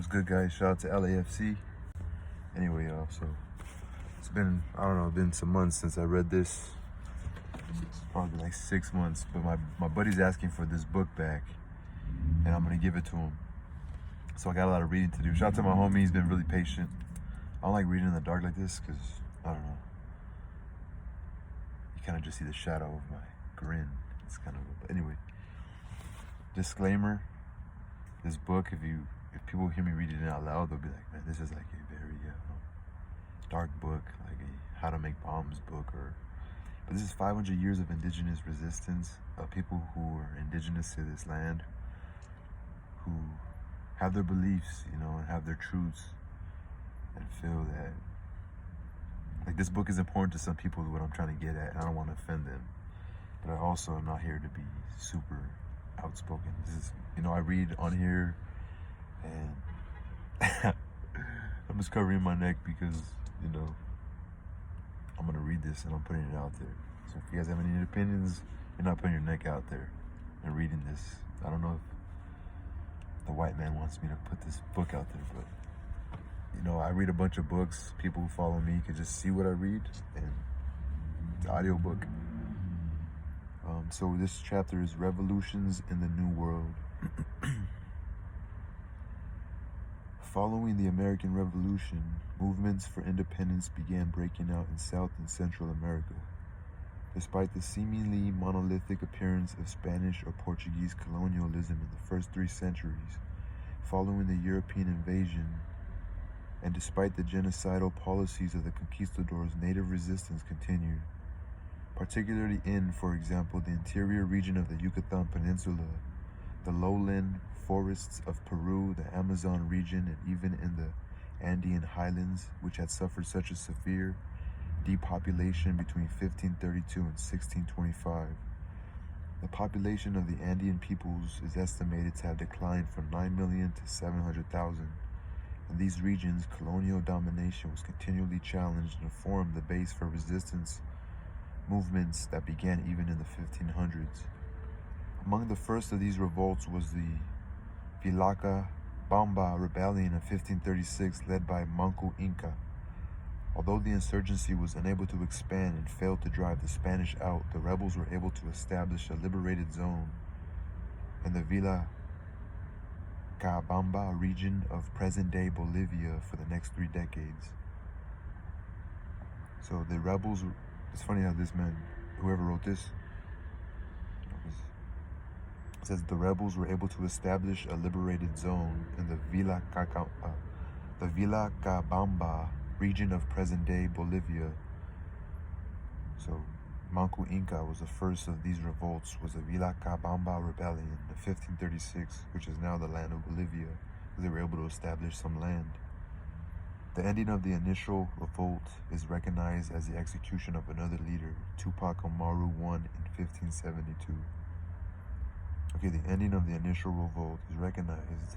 What's good, guys? Shout out to LAFC. Anyway, y'all, so it's been, I don't know, been some months since I read this. It's probably like 6 months, but my buddy's asking for this book back, and I'm gonna give it to him. So I got a lot of reading to do. Shout out to my homie, he's been really patient. I don't like reading in the dark like this, because, I don't know, you kind of just see the shadow of my grin. It's kind of, but anyway. Disclaimer, this book, if people hear me reading it out loud, they'll be like, man, this is like a very dark book, like a how to make bombs book, but this is 500 years of indigenous resistance of people who are indigenous to this land, who have their beliefs, and have their truths, and feel that, like, this book is important to some people, what I'm trying to get at, and I don't want to offend them, but I also am not here to be super outspoken. This is, I read on here, and I'm just covering my neck because, I'm gonna read this and I'm putting it out there. So if you guys have any opinions, you're not putting your neck out there and reading this. I don't know if the white man wants me to put this book out there, but I read a bunch of books. People who follow me can just see what I read, and the audio book. So this chapter is Revolutions in the New World. Following the American Revolution, movements for independence began breaking out in South and Central America. Despite the seemingly monolithic appearance of Spanish or Portuguese colonialism in the first 3 centuries following the European invasion, and despite the genocidal policies of the conquistadors, native resistance continued, particularly in, for example, the interior region of the Yucatan Peninsula, the lowland forests of Peru, the Amazon region, and even in the Andean highlands, which had suffered such a severe depopulation between 1532 and 1625. The population of the Andean peoples is estimated to have declined from 9 million to 700,000. In these regions, colonial domination was continually challenged and formed the base for resistance movements that began even in the 1500s. Among the first of these revolts was the Vilcabamba Rebellion of 1536, led by Manco Inca. Although the insurgency was unable to expand and failed to drive the Spanish out, the rebels were able to establish a liberated zone in the Vilcabamba region of present-day Bolivia for the next 3 decades. So the rebels, it's funny how this man, whoever wrote this, it says the rebels were able to establish a liberated zone in the Vilcabamba region of present-day Bolivia. So Manco Inca was the first of these revolts, was the Vilcabamba Rebellion of 1536, which is now the land of Bolivia, because they were able to establish some land. The ending of the initial revolt is recognized as the execution of another leader, Tupac Amaru I, in 1572. Okay, the ending of the initial revolt is recognized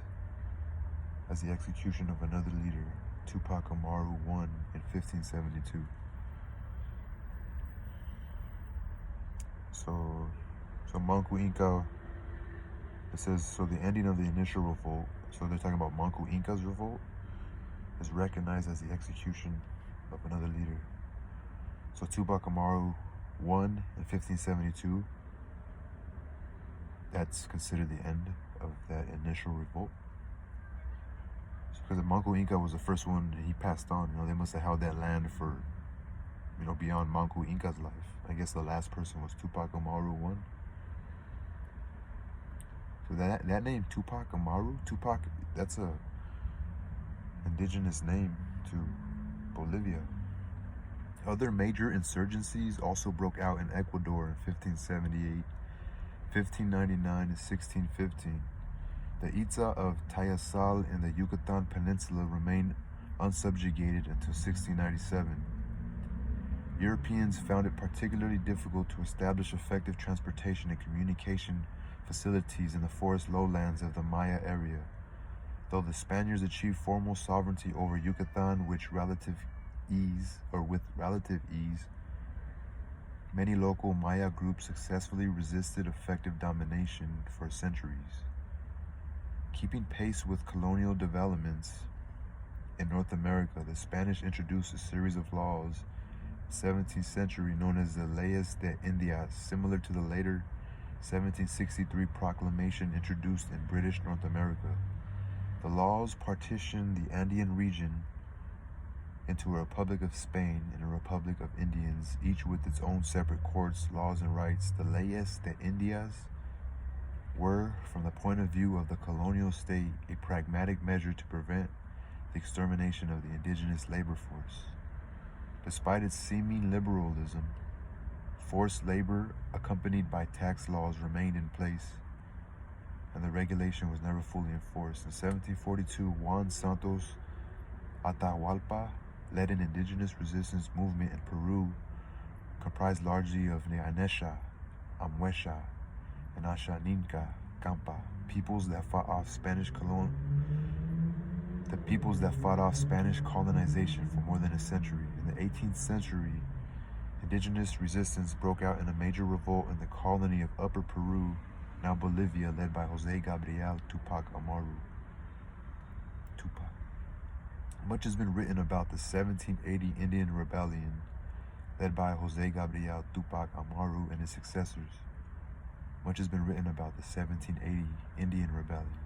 as the execution of another leader, Tupac Amaru I, in 1572. So Manco Inca, it says, so the ending of the initial revolt, so they're talking about Manco Inca's revolt, is recognized as the execution of another leader. So Tupac Amaru I, in 1572, that's considered the end of that initial revolt. Because Manco Inca was the first one, and he passed on. They must have held that land for, beyond Manco Inca's life. I guess the last person was Tupac Amaru I. So that name, Tupac Amaru, Tupac, that's a indigenous name to Bolivia. Other major insurgencies also broke out in Ecuador in 1578, 1599, and 1615. The Itza of Tayasal in the Yucatan Peninsula remained unsubjugated until 1697. Europeans found it particularly difficult to establish effective transportation and communication facilities in the forest lowlands of the Maya area, though the Spaniards achieved formal sovereignty over Yucatan with relative ease. Many local Maya groups successfully resisted effective domination for centuries. Keeping pace with colonial developments in North America, the Spanish introduced a series of laws in the 17th century known as the Leyes de Indias, similar to the later 1763 proclamation introduced in British North America. The laws partitioned the Andean region into a Republic of Spain and a Republic of Indians, each with its own separate courts, laws, and rights. The Leyes de Indias were, from the point of view of the colonial state, a pragmatic measure to prevent the extermination of the indigenous labor force. Despite its seeming liberalism, forced labor accompanied by tax laws remained in place, and the regulation was never fully enforced. In 1742, Juan Santos Atahualpa led an indigenous resistance movement in Peru, comprised largely of Neanesha, Amhuesha, and Ashaninka Campa, peoples that fought off Spanish colonization for more than a century. In the 18th century, indigenous resistance broke out in a major revolt in the colony of Upper Peru, now Bolivia, led by Jose Gabriel Tupac Amaru. Much has been written about the 1780 Indian Rebellion, led by Jose Gabriel Tupac Amaru and his successors. Much has been written about the 1780 Indian Rebellion.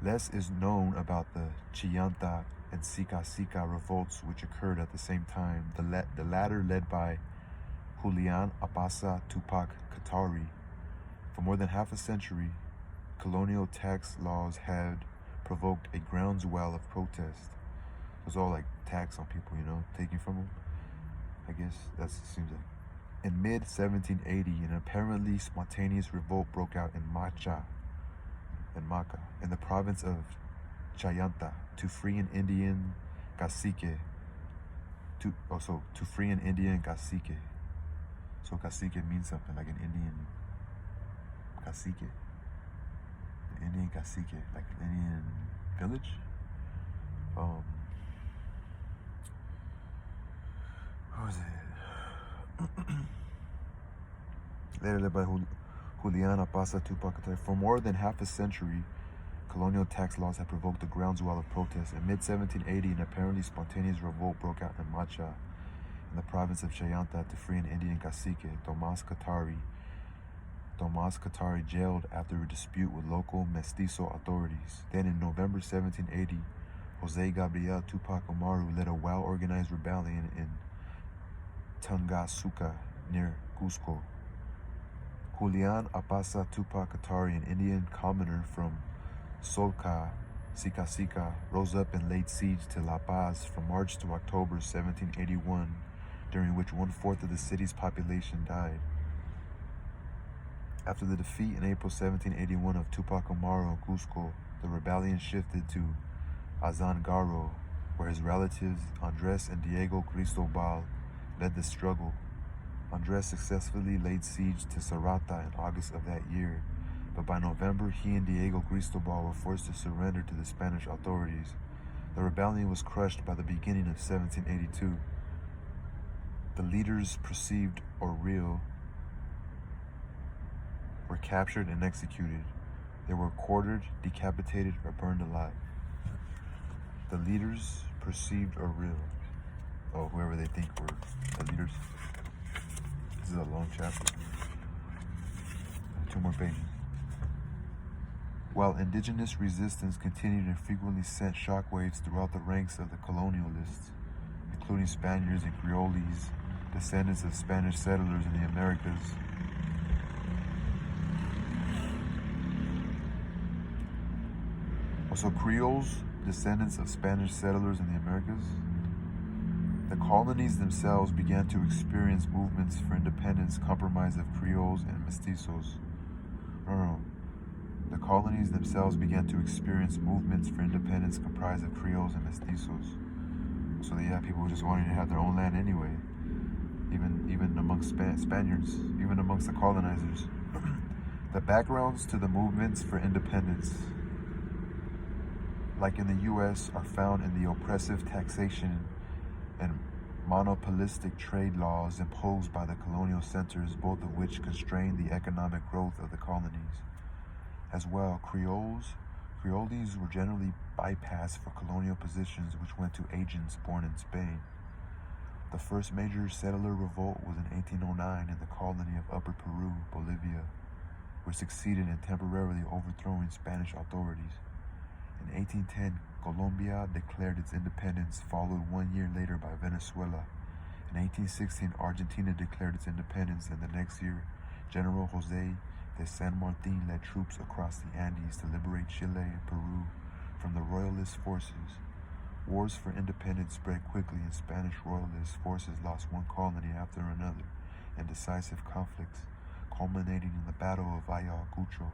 Less is known about the Chillanta and Sica revolts, which occurred at the same time, the latter led by Julian Abasa Tupac Katari. For more than half a century, colonial tax laws had provoked a groundswell of protest. It was all like tax on people, taking from them. I guess that seems like. In mid-1780, an apparently spontaneous revolt broke out in Maca, in the province of Chayanta, to free an Indian cacique. To free an Indian cacique. So cacique means something like an Indian cacique. An Indian cacique, like an Indian village. What was it? Later led by Julian Abasa Tupac Katari. For more than half a century, colonial tax laws had provoked a groundswell of protest. In mid-1780, an apparently spontaneous revolt broke out in Macha, in the province of Chayanta, to free an Indian cacique, Tomas Katari, jailed after a dispute with local mestizo authorities. Then in November 1780, Jose Gabriel Tupac Amaru led a well-organized rebellion in Tungasuka, near Cusco. Julian Abasa Tupac Katari, an Indian commoner from Solca, Sica, rose up and laid siege to La Paz from March to October 1781, during which 1/4 of the city's population died. After the defeat in April 1781 of Tupac Amaru in Cusco, the rebellion shifted to Azangaro, where his relatives Andres and Diego Cristobal led the struggle. Andres successfully laid siege to Sarata in August of that year, but by November he and Diego Cristobal were forced to surrender to the Spanish authorities. The rebellion was crushed by the beginning of 1782. The leaders, perceived or real, were captured and executed. They were quartered, decapitated, or burned alive. The leaders, perceived or real. Oh, whoever they think were the leaders. This is a long chapter. 2 more pages. While indigenous resistance continued and frequently sent shockwaves throughout the ranks of the colonialists, including Spaniards and Creoles, descendants of Spanish settlers in the Americas. Also, Creoles, descendants of Spanish settlers in the Americas. The colonies themselves began to experience movements for independence comprised of Creoles and mestizos. The colonies themselves began to experience movements for independence comprised of Creoles and mestizos. So they had people just wanting to have their own land anyway, even amongst Spaniards, even amongst the colonizers. The backgrounds to the movements for independence, like in the U.S., are found in the oppressive taxation and monopolistic trade laws imposed by the colonial centers, both of which constrained the economic growth of the colonies. As well, Creoles were generally bypassed for colonial positions which went to agents born in Spain. The first major settler revolt was in 1809 in the colony of Upper Peru, Bolivia, which succeeded in temporarily overthrowing Spanish authorities. In 1810, Colombia declared its independence, followed 1 year later by Venezuela. In 1816, Argentina declared its independence, and the next year, General Jose de San Martin led troops across the Andes to liberate Chile and Peru from the royalist forces. Wars for independence spread quickly, and Spanish royalist forces lost one colony after another in decisive conflicts, culminating in the Battle of Ayacucho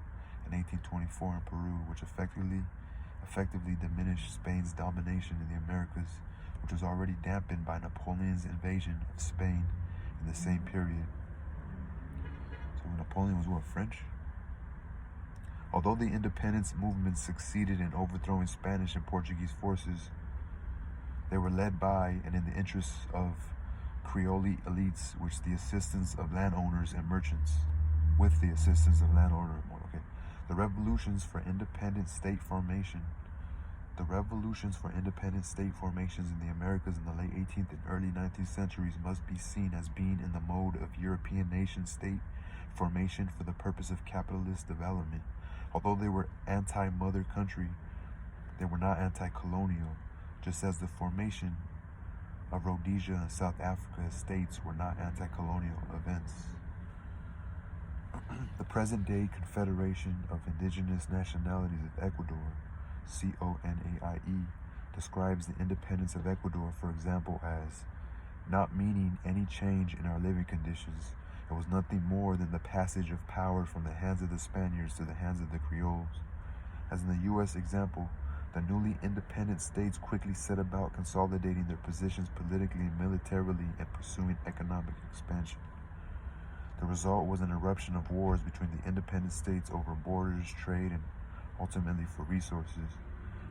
in 1824 in Peru, which effectively diminished Spain's domination in the Americas, which was already dampened by Napoleon's invasion of Spain in the same period. So Napoleon was what, French? Although the independence movement succeeded in overthrowing Spanish and Portuguese forces, they were led by and in the interests of Creole elites, with the assistance of landowners and merchants. The revolutions for independent state formations in the Americas in the late 18th and early 19th centuries must be seen as being in the mode of European nation-state formation for the purpose of capitalist development. Although they were anti-mother country, they were not anti-colonial, just as the formation of Rhodesia and South Africa as states were not anti-colonial events. The present-day Confederation of Indigenous Nationalities of Ecuador, CONAIE, describes the independence of Ecuador, for example, as not meaning any change in our living conditions. It was nothing more than the passage of power from the hands of the Spaniards to the hands of the Creoles. As in the U.S. example, the newly independent states quickly set about consolidating their positions politically and militarily and pursuing economic expansion. The result was an eruption of wars between the independent states over borders, trade, and ultimately for resources.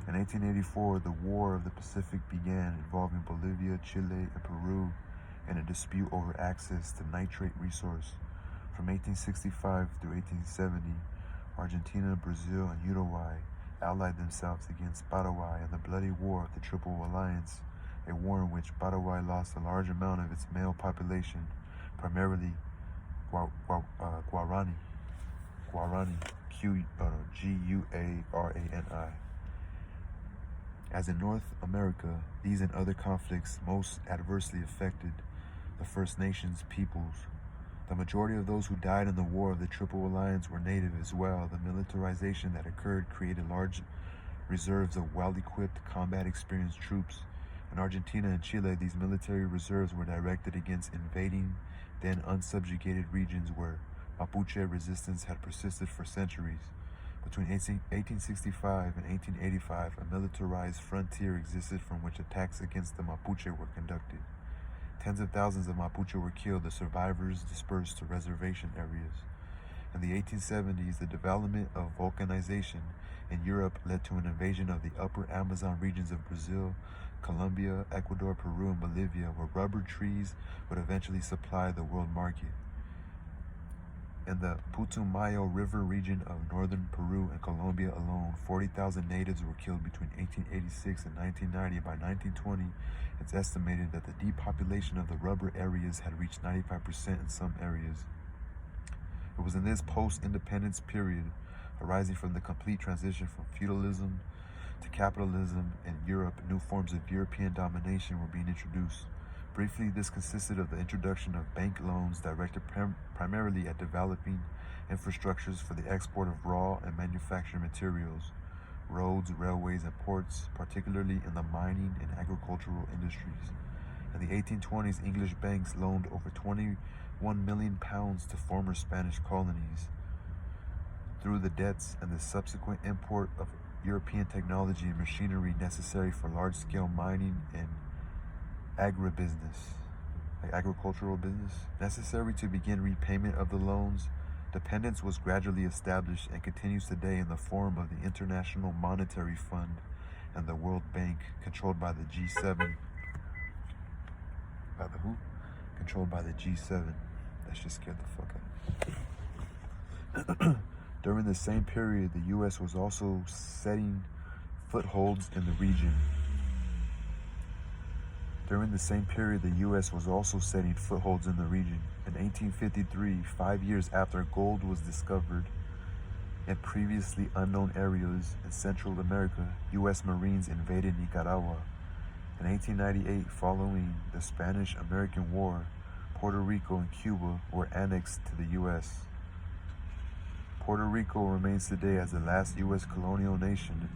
In 1884, the War of the Pacific began, involving Bolivia, Chile, and Peru in a dispute over access to nitrate resource. From 1865 through 1870, Argentina, Brazil, and Uruguay allied themselves against Paraguay in the bloody War of the Triple Alliance, a war in which Paraguay lost a large amount of its male population, primarily Guarani, Guarani. As in North America, these and other conflicts most adversely affected the First Nations peoples. The majority of those who died in the War of the Triple Alliance were native as well. The militarization that occurred created large reserves of well-equipped, combat-experienced troops. In Argentina and Chile, these military reserves were directed against invading, then unsubjugated regions where Mapuche resistance had persisted for centuries. Between 1865 and 1885, a militarized frontier existed from which attacks against the Mapuche were conducted. Tens of thousands of Mapuche were killed, the survivors dispersed to reservation areas. In the 1870s, the development of volcanization in Europe led to an invasion of the upper Amazon regions of Brazil, Colombia, Ecuador, Peru, and Bolivia, where rubber trees would eventually supply the world market. In the Putumayo River region of northern Peru and Colombia alone, 40,000 natives were killed between 1886 and 1990. By 1920, it's estimated that the depopulation of the rubber areas had reached 95% in some areas. It was in this post-independence period, arising from the complete transition from feudalism to capitalism in Europe, new forms of European domination were being introduced. Briefly, this consisted of the introduction of bank loans directed primarily at developing infrastructures for the export of raw and manufactured materials, roads, railways, and ports, particularly in the mining and agricultural industries. In the 1820s, English banks loaned over £21 million to former Spanish colonies. Through the debts and the subsequent import of European technology and machinery necessary for large-scale mining and agricultural business, necessary to begin repayment of the loans, dependence was gradually established and continues today in the form of the International Monetary Fund and the World Bank, controlled by the G7. By the who? Controlled by the G7. That shit scared the fuck out of me. During the same period, the U.S. was also setting footholds in the region. During the same period, the U.S. was also setting footholds in the region. In 1853, 5 years after gold was discovered in previously unknown areas in Central America, U.S. Marines invaded Nicaragua. In 1898, following the Spanish-American War, Puerto Rico and Cuba were annexed to the U.S. Puerto Rico remains today as the last U.S. colonial nation.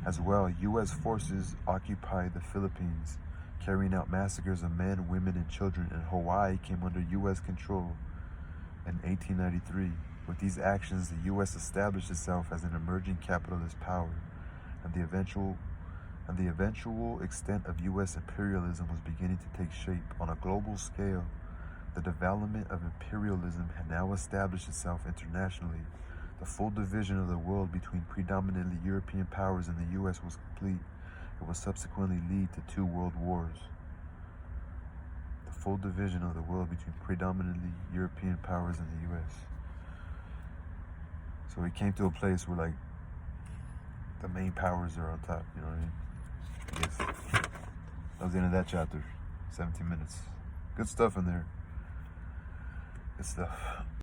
As well, U.S. forces occupied the Philippines, carrying out massacres of men, women, and children, and Hawaii came under U.S. control in 1893. With these actions, the U.S. established itself as an emerging capitalist power, and the eventual extent of U.S. imperialism was beginning to take shape. On a global scale, the development of imperialism had now established itself internationally. The full division of the world between predominantly European powers and the U.S. was complete. It would subsequently lead to 2 world wars. The full division of the world between predominantly European powers and the U.S. So we came to a place where, like, the main powers are on top, you know what I mean? I guess that was the end of that chapter. 17 minutes. Good stuff in there. Good stuff.